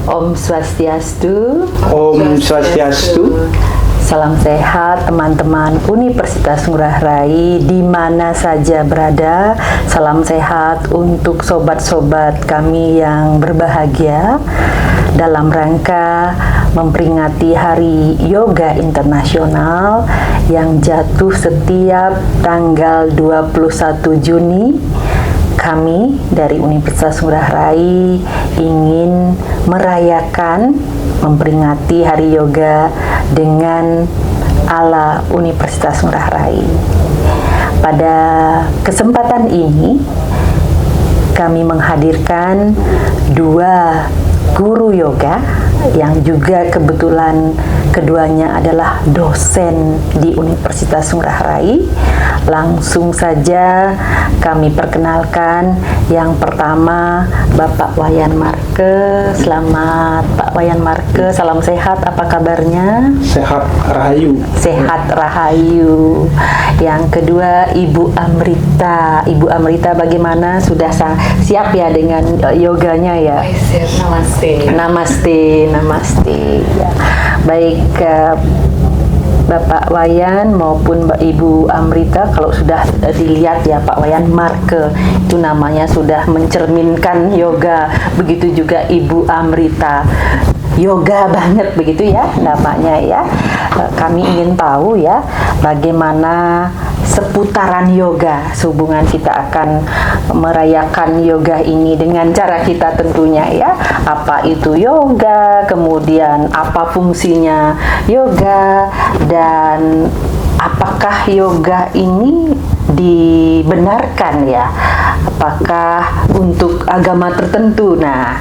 Om Swastiastu. Om Swastiastu. Salam sehat teman-teman Universitas Ngurah Rai di mana saja berada. Salam sehat untuk sobat-sobat kami yang berbahagia dalam rangka memperingati Hari Yoga Internasional yang jatuh setiap tanggal 21 Juni. Kami dari Universitas Ngurah Rai ingin merayakan, memperingati Hari Yoga dengan ala Universitas Ngurah Rai. Pada kesempatan ini, kami menghadirkan dua guru yoga yang juga kebetulan keduanya adalah dosen di Universitas Ngurah Rai. Langsung saja kami perkenalkan yang pertama Bapak Wayan Marke. Selamat Pak Wayan Marke, salam sehat, apa kabarnya? Sehat Rahayu. Sehat Rahayu. Yang kedua Ibu Amrita. Ibu Amrita bagaimana? Sudah siap ya dengan yoganya ya? Namaste. Namaste, namaste. Ya. Baik, Bapak Wayan maupun Ibu Amrita, kalau sudah dilihat ya Pak Wayan Marke, itu namanya sudah mencerminkan yoga. Begitu juga Ibu Amrita, yoga banget begitu ya namanya ya. Kami ingin tahu ya bagaimana seputaran yoga, sehubungan kita akan merayakan yoga ini dengan cara kita tentunya ya. Apa itu yoga, kemudian apa fungsinya yoga, dan apakah yoga ini dibenarkan ya, apakah untuk agama tertentu. Nah,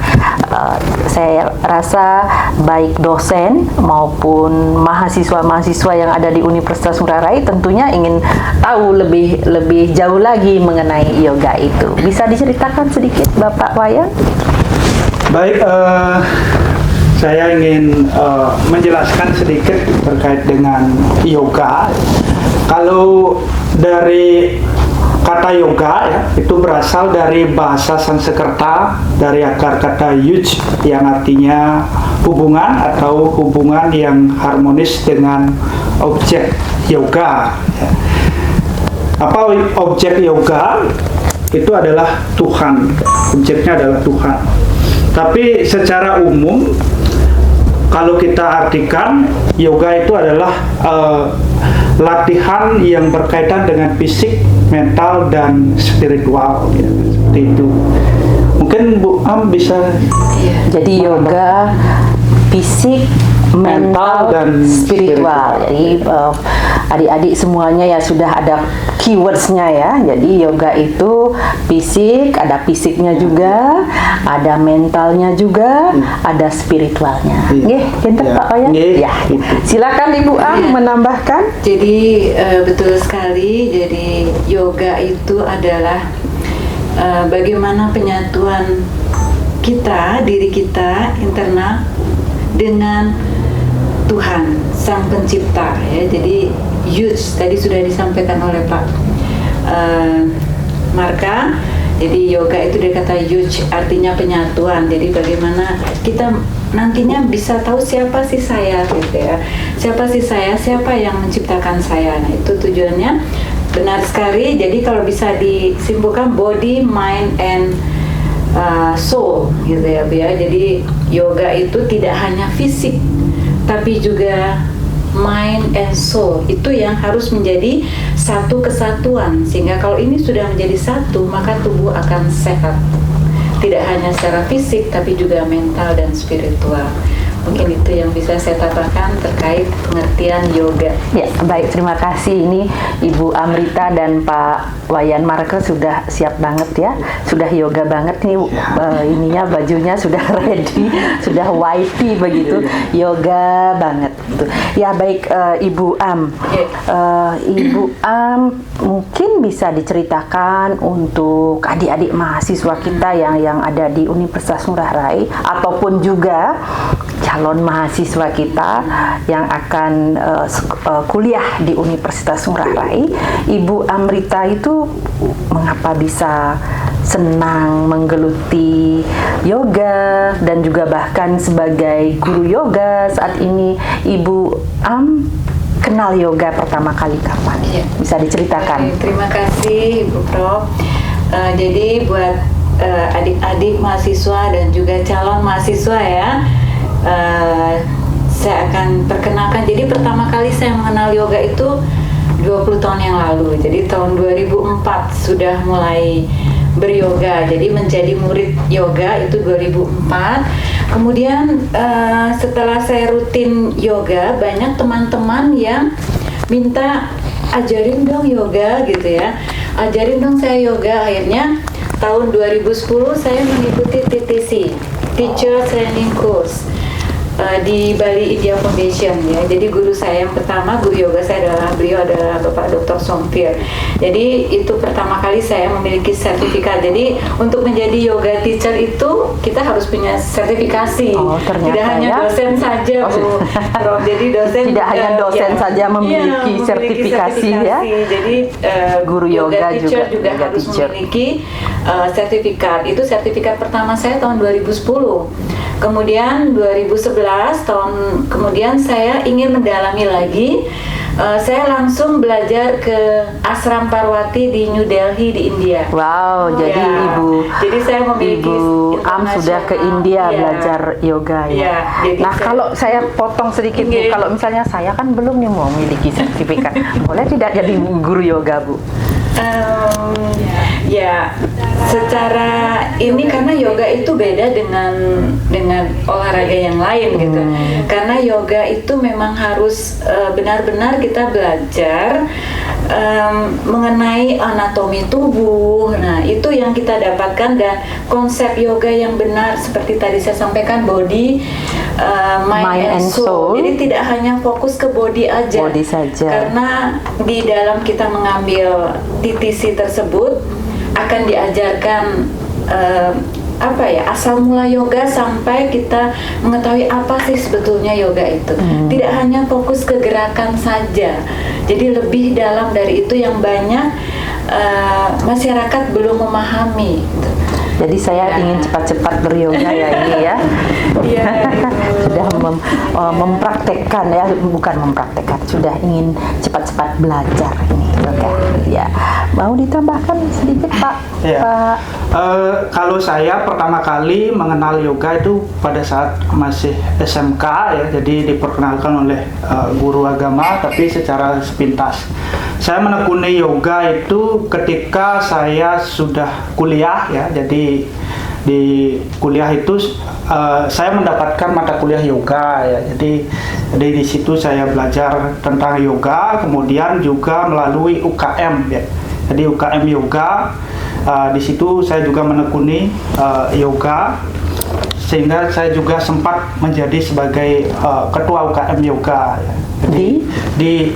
saya rasa baik dosen maupun mahasiswa-mahasiswa yang ada di Universitas Ngurah Rai tentunya ingin tahu lebih jauh lagi mengenai yoga itu. Bisa diceritakan sedikit Bapak Wayan? Baik, saya ingin menjelaskan sedikit terkait dengan yoga. Kalau dari kata yoga ya, itu berasal dari bahasa Sanskerta, dari akar kata yuj yang artinya hubungan atau hubungan yang harmonis dengan objek yoga. Apa objek yoga? Itu adalah Tuhan. Objeknya adalah Tuhan. Tapi secara umum, kalau kita artikan, yoga itu adalah latihan yang berkaitan dengan fisik, mental, dan spiritual ya, seperti itu. Mungkin Bu Am bisa. Jadi yoga fisik, mental, dan spiritual. Jadi adik-adik semuanya ya sudah ada keywordsnya ya. Jadi yoga itu fisik, ada fisiknya juga, ada mentalnya juga, ada spiritualnya. Nggih, kinten Pak Wayan? Ya. Silakan Ibu Am menambahkan. Jadi betul sekali. Jadi yoga itu adalah bagaimana penyatuan kita, diri kita internal dengan Tuhan Sang Pencipta ya. Jadi yuj tadi sudah disampaikan oleh Pak Marka. Jadi yoga itu dari kata yuj, artinya penyatuan. Jadi bagaimana kita nantinya bisa tahu siapa sih saya gitu ya. Siapa sih saya, siapa yang menciptakan saya. Nah, itu tujuannya benar sekali. Jadi kalau bisa disimpulkan body, mind, and soul gitu ya Bu ya. Jadi yoga itu tidak hanya fisik tapi juga mind and soul, itu yang harus menjadi satu kesatuan, sehingga kalau ini sudah menjadi satu maka tubuh akan sehat, tidak hanya secara fisik tapi juga mental dan spiritual. Mungkin itu yang bisa saya tambahkan terkait pengertian yoga. Ya, baik, terima kasih. Ini Ibu Amrita dan Pak Wayan Marke sudah siap banget ya, sudah yoga banget nih. Ininya bajunya sudah ready, sudah wifey begitu, yoga banget. Ya baik, Ibu Am, Ibu Am mungkin bisa diceritakan untuk adik-adik mahasiswa kita yang ada di Universitas Ngurah Rai ataupun juga calon mahasiswa kita yang akan kuliah di Universitas Ngurah Rai. Ibu Amrita itu mengapa bisa senang menggeluti yoga dan juga bahkan sebagai guru yoga saat ini. Ibu Am kenal yoga pertama kali kapan? Iya. Bisa diceritakan? Oke, terima kasih Ibu Prof. Jadi buat adik-adik mahasiswa dan juga calon mahasiswa ya, saya akan perkenalkan. Jadi pertama kali saya mengenal yoga itu 20 tahun yang lalu. Jadi tahun 2004 sudah mulai beryoga. Jadi menjadi murid yoga itu 2004. Kemudian setelah saya rutin yoga, banyak teman-teman yang minta ajarin dong yoga gitu ya. Ajarin dong saya yoga. Akhirnya tahun 2010 saya mengikuti TTC, Teacher Training Course, di Bali India Foundation ya. Jadi guru saya yang pertama, guru yoga saya beliau adalah Bapak Dr. Somfir. Jadi itu pertama kali saya memiliki sertifikat. Jadi untuk menjadi yoga teacher itu kita harus punya sertifikasi. Oh, ternyata tidak hanya ya. dosen saja, Bu. Prof. Jadi dosen Tidak hanya dosen saja memiliki sertifikasi ya. Jadi Guru yoga teacher juga yoga harus teacher. memiliki sertifikat. Itu sertifikat pertama saya tahun 2010. Kemudian 2011 tahun kemudian saya ingin mendalami lagi. Saya langsung belajar ke Ashram Parwati di New Delhi di India. Wow, jadi Ya. Jadi saya memiliki Ibu Am sudah ke India ya, belajar yoga ya. Ya, jadi Nah, kalau saya potong sedikit Bu, Oke. kalau misalnya saya kan belum nih mau memiliki sertifikat, boleh tidak jadi guru yoga Bu? Ya, secara ini karena yoga itu beda dengan olahraga yang lain gitu. Karena yoga itu memang harus benar-benar kita belajar mengenai anatomi tubuh. Nah, itu yang kita dapatkan, dan konsep yoga yang benar seperti tadi saya sampaikan, body, mind and soul. Jadi tidak hanya fokus ke body aja. Body saja. Karena di dalam kita mengambil TTC tersebut akan diajarkan asal mula yoga sampai kita mengetahui apa sih sebetulnya yoga itu. Tidak hanya fokus ke gerakan saja. Jadi lebih dalam dari itu yang banyak masyarakat belum memahami. Jadi saya ingin cepat-cepat beryoga ya ini ya. Iya. Sudah mempraktekkan ya, bukan mempraktekkan, sudah ingin cepat-cepat belajar ini yoga. Ya, mau ditambahkan sedikit Pak? Ya. Pak. Kalau saya pertama kali mengenal yoga itu pada saat masih SMK ya, jadi diperkenalkan oleh guru agama tapi secara sepintas. Saya menekuni yoga itu ketika saya sudah kuliah ya, jadi di kuliah itu saya mendapatkan mata kuliah yoga ya, jadi di situ saya belajar tentang yoga, kemudian juga melalui UKM ya, jadi UKM yoga. Di situ saya juga menekuni yoga, sehingga saya juga sempat menjadi sebagai ketua UKM yoga ya. Di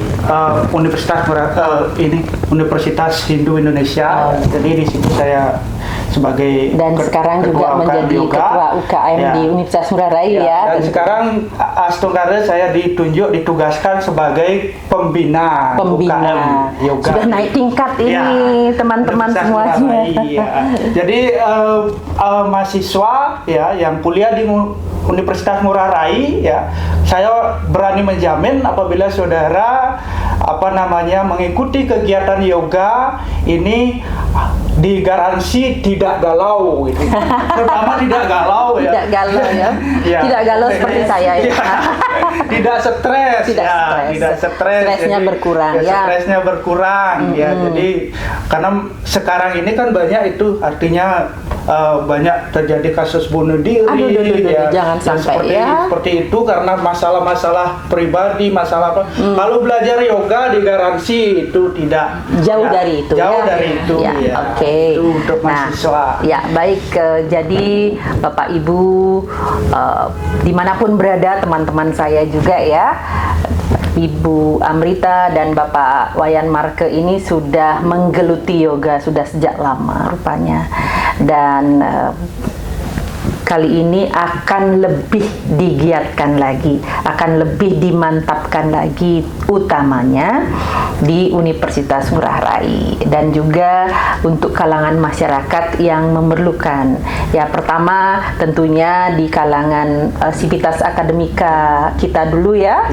Universitas Hindu Indonesia. Jadi di situ saya sebagai sekarang juga menjadi ketua UKM ya, di Universitas Ngurah Rai ya. Dan sekarang Astungkara saya ditugaskan sebagai pembina UKM yoga. Sudah naik tingkat ini Ya, teman-teman Universitas semuanya. Ngurah Rai, ya. Jadi mahasiswa ya yang kuliah di Universitas Ngurah Rai ya, saya berani menjamin apabila saudara mengikuti kegiatan yoga ini digaransi tidak galau gitu. Terutama tidak galau ya. Tidak galau ya. Ya. Tidak galau seperti saya ya. Tidak stres. Tidak stres. Stresnya Jadi, berkurang ya. Stresnya berkurang ya. Jadi karena sekarang ini kan banyak itu artinya banyak terjadi kasus bunuh diri. Aduh, ya. jangan sampai ya. Seperti itu karena masalah-masalah pribadi, masalah apa. Kalau belajar yoga digaransi itu tidak jauh dari itu. Jauh ya. dari itu. Ya, Ya. Oke. Itu untuk mahasiswa. Ya, baik. Jadi Bapak Ibu dimanapun berada, teman-teman saya juga ya, Ibu Amrita dan Bapak Wayan Marke ini sudah menggeluti yoga sudah sejak lama rupanya, dan kali ini akan lebih digiatkan lagi, akan lebih dimantapkan lagi, utamanya di Universitas Ngurah Rai dan juga untuk kalangan masyarakat yang memerlukan. Ya, pertama tentunya di kalangan sivitas akademika kita dulu ya,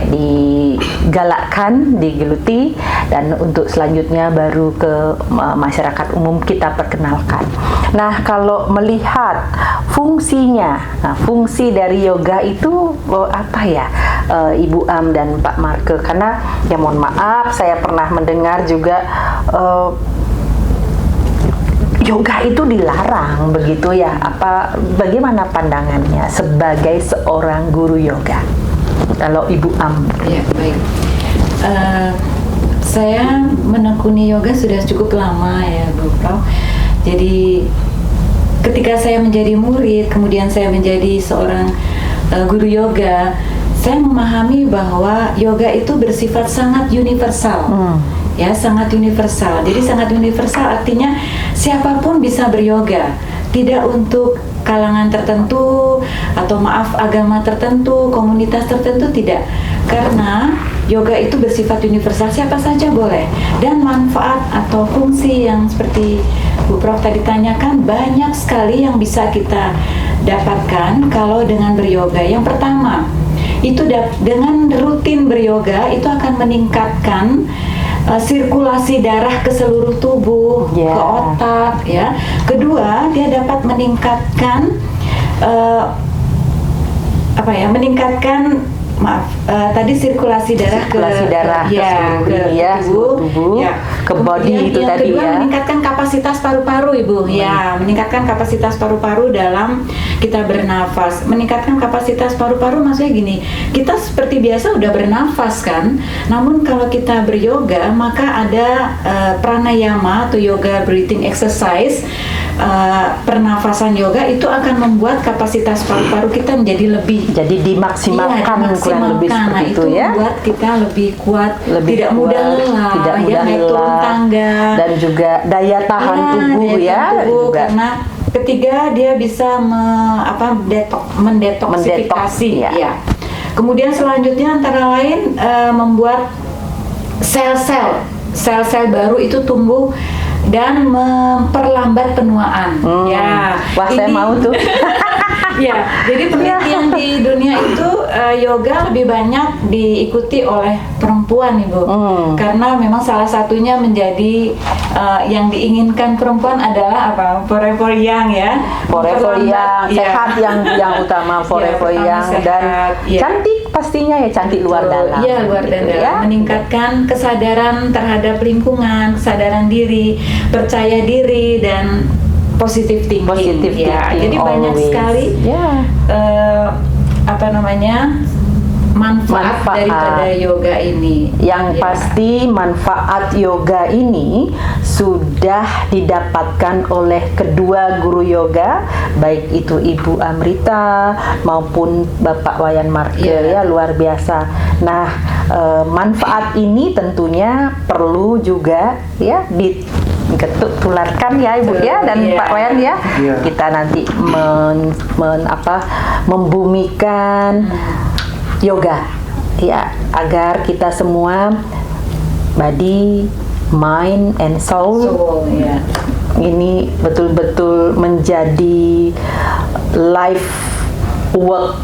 digalakkan, digeluti, dan untuk selanjutnya baru ke masyarakat umum kita perkenalkan. Nah, kalau melihat fungsinya, fungsi dari yoga itu apa ya, Ibu Am dan Pak Marke? Karena ya mohon maaf, saya pernah mendengar juga yoga itu dilarang begitu ya. Bagaimana pandangannya sebagai seorang guru yoga? Kalau Ibu Am. Ya, baik. Saya menekuni yoga sudah cukup lama ya, Bu Prof. Jadi ketika saya menjadi murid, kemudian saya menjadi seorang guru yoga, saya memahami bahwa yoga itu bersifat sangat universal. Ya, sangat universal. Jadi sangat universal artinya siapapun bisa beryoga. Tidak untuk kalangan tertentu atau agama tertentu, komunitas tertentu, tidak. Karena yoga itu bersifat universal, siapa saja boleh. Dan manfaat atau fungsi yang seperti Bu Prof tadi tanyakan, banyak sekali yang bisa kita dapatkan kalau dengan beryoga. Yang pertama, itu dengan rutin beryoga itu akan meningkatkan sirkulasi darah ke seluruh tubuh, ke otak, ya. Kedua, dia dapat meningkatkan tadi sirkulasi darah ke tubuh, ke body itu tadi kedua, ya. meningkatkan kapasitas paru-paru, Ibu. Ya, meningkatkan kapasitas paru-paru dalam kita bernafas. Meningkatkan kapasitas paru-paru maksudnya gini, kita seperti biasa udah bernafas kan, namun kalau kita beryoga maka ada pranayama atau yoga breathing exercise, pernafasan yoga itu akan membuat kapasitas paru-paru kita menjadi lebih, jadi dimaksimalkan, kurang lebih seperti nah, itu ya. Membuat kita lebih kuat, tidak mudah lelah, naik turun tangga, dan juga daya tahan tubuh juga. Karena ketiga, dia bisa mendetoksifikasi. Ya. Kemudian selanjutnya antara lain membuat sel-sel baru itu tumbuh dan memperlambat penuaan. Wah, saya mau tuh. Ya, jadi penelitian di dunia itu yoga lebih banyak diikuti oleh perempuan, Ibu. Karena memang salah satunya menjadi yang diinginkan perempuan adalah forever young ya. Forever young, sehat yang utama, forever young dan cantik pastinya ya, cantik luar dalam. Iya, luar dan dalam. Meningkatkan kesadaran terhadap lingkungan, kesadaran diri, percaya diri, dan positive thinking. Jadi banyak sekali manfaat daripada yoga ini. Yang pasti manfaat yoga ini sudah didapatkan oleh kedua guru yoga, baik itu Ibu Amrita maupun Bapak Wayan Marke, ya luar biasa. Nah, manfaat ini tentunya perlu juga ya tularkan ya Ibu ya dan Pak Wayan ya. Kita nanti membumikan yoga ya, agar kita semua body, mind, and soul ini betul-betul menjadi life work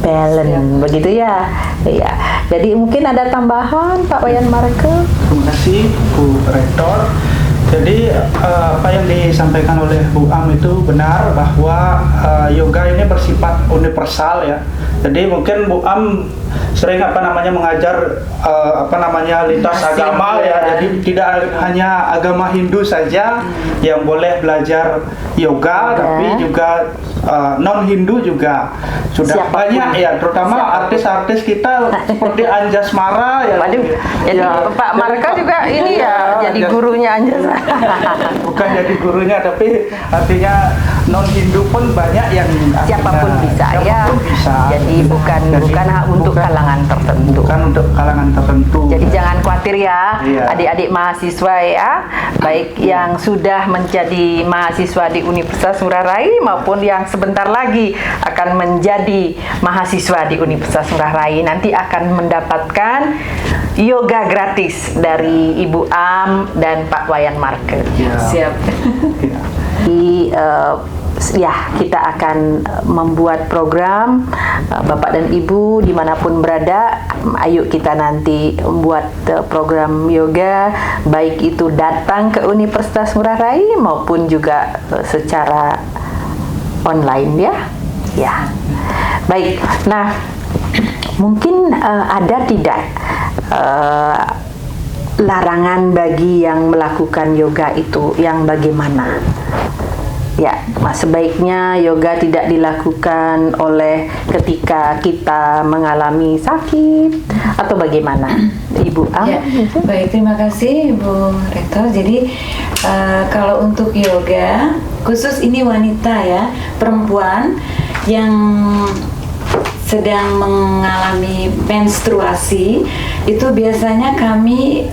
balance, begitu ya. Ya. Jadi mungkin ada tambahan Pak Wayan Marke. Terima kasih Bu Rektor. Jadi apa yang disampaikan oleh Bu Am itu benar, bahwa yoga ini bersifat universal ya. Jadi mungkin Bu Am sering mengajar lintas agama ya. Jadi tidak hanya agama Hindu saja yang boleh belajar yoga, tapi juga non Hindu juga sudah banyak ya, terutama artis-artis kita seperti Anjasmara ya. Jadi Pak Marka juga ini ya, jadi gurunya Anjasmara. Bukan jadi gurunya, tapi artinya non Hindu pun banyak yang Siapapun bisa ya. siapapun bisa. Jadi bukan untuk kalangan tertentu. Bukan untuk kalangan tertentu. Jadi jangan khawatir ya, Iya. adik-adik mahasiswa ya, baik yang sudah menjadi mahasiswa di Universitas Ngurah Rai maupun yang sebentar lagi akan menjadi mahasiswa di Universitas Ngurah Rai, nanti akan mendapatkan yoga gratis dari Ibu Am dan Pak Wayan Marke. Ya. Siap. Ya. Ya, kita akan membuat program Bapak dan Ibu dimanapun berada. Ayo kita nanti membuat program yoga, baik itu datang ke Universitas Ngurah Rai maupun juga secara online ya. Ya, baik. Nah, mungkin ada tidak larangan bagi yang melakukan yoga itu, yang bagaimana? Ya, sebaiknya yoga tidak dilakukan oleh ketika kita mengalami sakit atau bagaimana, Ibu Am? Ya, baik, terima kasih Ibu Rektor. Jadi kalau untuk yoga, khusus ini wanita ya, perempuan yang sedang mengalami menstruasi, itu biasanya kami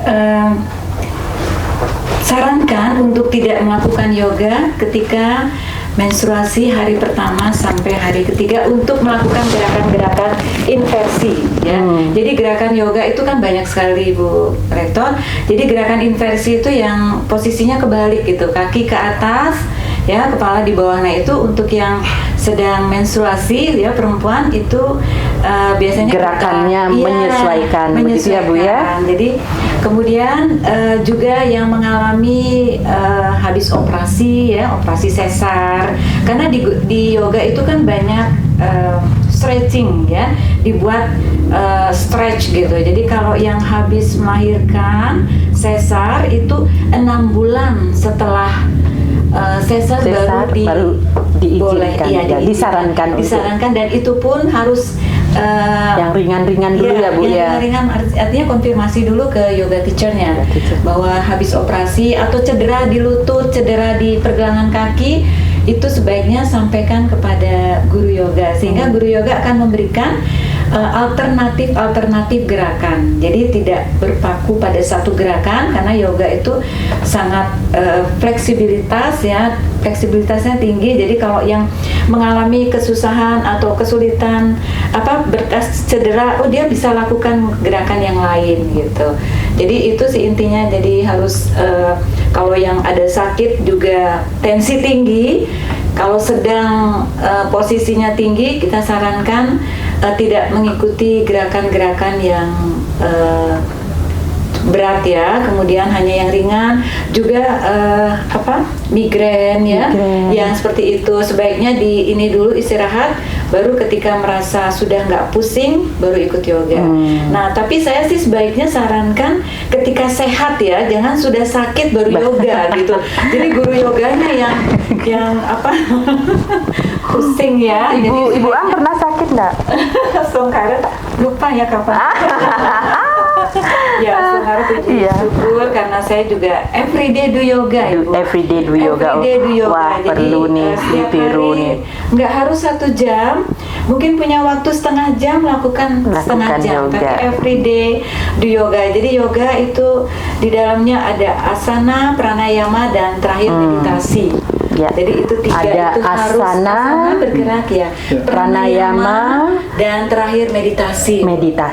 sarankan untuk tidak melakukan yoga ketika menstruasi hari pertama sampai hari ketiga untuk melakukan gerakan-gerakan inversi ya. Jadi gerakan yoga itu kan banyak sekali Bu Rektor. Jadi gerakan inversi itu yang posisinya kebalik gitu, kaki ke atas ya, kepala di bawah. Nah, itu untuk yang sedang menstruasi ya, perempuan itu biasanya gerakannya menyesuaikan, begitu ya Bu ya. Jadi kemudian juga yang mengalami habis operasi ya, operasi sesar, karena di yoga itu kan banyak stretching ya, dibuat stretch gitu. Jadi kalau yang habis melahirkan sesar itu 6 bulan setelah sesar baru diizinkan, iya, disarankan dan itu pun harus yang ringan-ringan dulu ya Bu ya. Ringan artinya konfirmasi dulu ke yoga teachernya bahwa habis operasi atau cedera di lutut, cedera di pergelangan kaki, itu sebaiknya sampaikan kepada guru yoga sehingga guru yoga akan memberikan alternatif gerakan. Jadi tidak berpaku pada satu gerakan karena yoga itu sangat fleksibilitas ya, fleksibilitasnya tinggi. Jadi kalau yang mengalami kesusahan atau kesulitan berkas cedera, dia bisa lakukan gerakan yang lain gitu. Jadi itu sih intinya. Jadi harus kalau yang ada sakit juga tensi tinggi, kalau sedang posisinya tinggi, kita sarankan tidak mengikuti gerakan-gerakan yang berat ya, kemudian hanya yang ringan. Juga migrain ya, yang seperti itu sebaiknya ini dulu istirahat, baru ketika merasa sudah nggak pusing baru ikut yoga. Nah, tapi saya sih sebaiknya sarankan ketika sehat ya, jangan sudah sakit baru yoga gitu. Jadi guru yoganya yang pusing ya. Ibu Am pernah sakit nggak? Songkara lupa ya kapan. Ya, Songkara puji syukur karena saya juga everyday do yoga. Everyday do yoga. Wah, jadi, perlu nih ditiru nih. Nggak harus 1 jam, mungkin punya waktu setengah jam lakukan setengah jam. Yoga. Tapi everyday do yoga. Jadi yoga itu di dalamnya ada asana, pranayama, dan terakhir meditasi. Ya. Jadi itu 3 ada itu harus asana, bergerak ya. Pranayama, dan terakhir meditasi.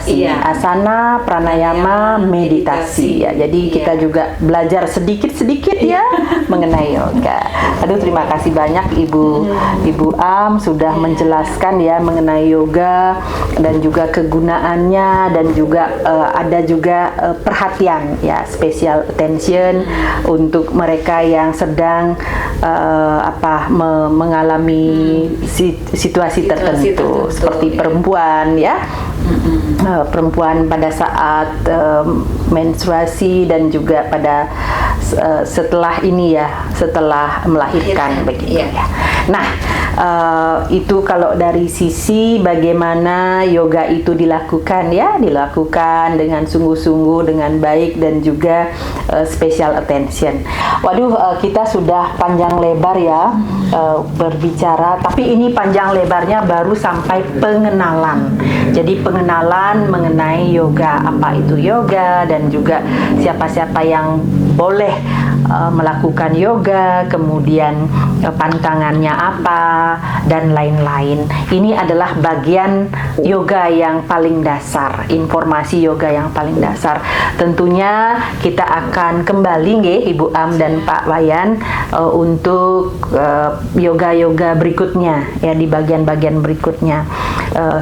Iya. Asana, pranayama, meditasi ya. Jadi kita juga belajar sedikit-sedikit ya mengenai yoga. Aduh, terima kasih banyak Ibu Am sudah menjelaskan ya mengenai yoga dan juga kegunaannya, dan juga ada juga perhatian ya, special attention untuk mereka yang sedang mengalami situasi tertentu seperti perempuan ya, perempuan pada saat menstruasi dan juga pada setelah ini ya, setelah melahirkan begitu ya. Nah, Itu kalau dari sisi bagaimana yoga itu dilakukan ya, dilakukan dengan sungguh-sungguh, dengan baik dan juga special attention. Waduh, kita sudah panjang lebar ya berbicara, tapi ini panjang lebarnya baru sampai pengenalan. Jadi pengenalan mengenai yoga, apa itu yoga dan juga siapa-siapa yang boleh melakukan yoga, kemudian pantangannya apa dan lain-lain. Ini adalah bagian yoga yang paling dasar, informasi yoga yang paling dasar. Tentunya kita akan kembali nggih Ibu Am dan Pak Wayan untuk yoga-yoga berikutnya ya, di bagian-bagian berikutnya.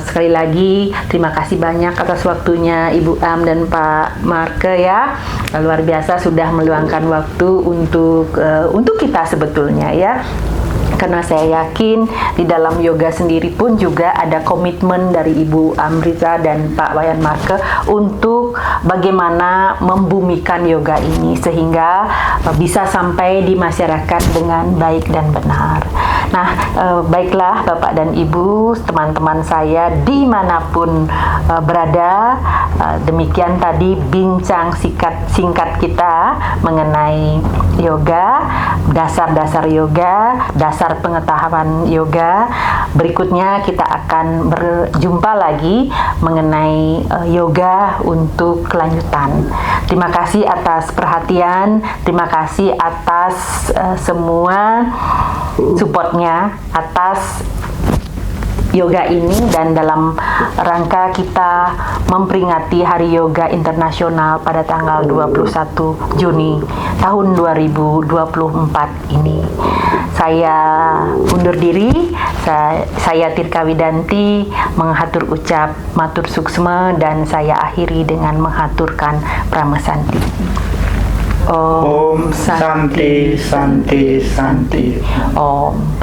Sekali lagi terima kasih banyak atas waktunya Ibu Am dan Pak Marke ya. Luar biasa sudah meluangkan waktu untuk kita sebetulnya ya. Karena saya yakin di dalam yoga sendiri pun juga ada komitmen dari Ibu Amrita dan Pak Wayan Marke untuk bagaimana membumikan yoga ini sehingga bisa sampai di masyarakat dengan baik dan benar. Nah, baiklah Bapak dan Ibu, teman-teman saya dimanapun berada, demikian tadi bincang singkat kita mengenai yoga, dasar-dasar yoga, dasar pengetahuan yoga. Berikutnya kita akan berjumpa lagi mengenai yoga untuk kelanjutan. Terima kasih atas perhatian, terima kasih atas semua supportnya atas yoga ini, dan dalam rangka kita memperingati Hari Yoga Internasional pada tanggal 21 Juni tahun 2024 ini. Saya undur diri, saya Tirka Widanti menghatur ucap matur suksma, dan saya akhiri dengan menghaturkan pramesanti. Om Santi Santi Santi. Om.